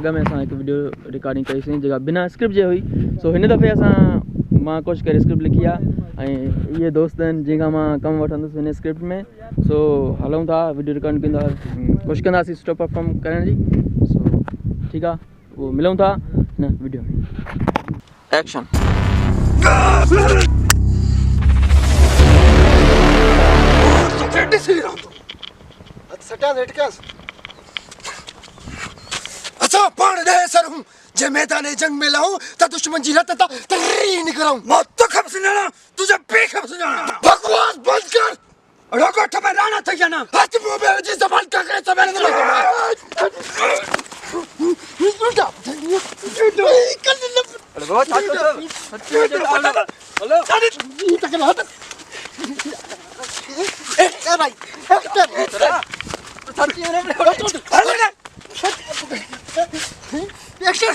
अॻु में असां हिकु वीडियो रिकॉर्डिंग कईसीं जेका बिना स्क्रिप्ट जे हुई। सो हिन दफ़े मां कोशिशि करे स्क्रिप्ट लिखी आहे ऐं इहे दोस्त आहिनि जंहिंखां मां कमु वठंदुसि हिन स्क्रिप्ट में। सो हलूं था वीडियो रिकॉर्डिंग कंदा कोशिशि कंदासीं सुठो परफॉर्म करण जी। सो ठीकु आहे उहो मिलूं था हिन वीडियो में। एक्शन। अच्छा पाण दे सर हूं जे मैदान जंग में लाऊं त दुश्मन जी रत ता तरी निकराऊं। मौत तो खप सुनाना तुझे पे खप सुनाना। बकवास बंद कर रोको ठमे राणा थ जाना। हाथ मुंह में जी जबान का करे सब मैंने उल्टा अरे बाबा चाट हेलो अरे तक हाथ ए भाई सच्ची है ना एक्शन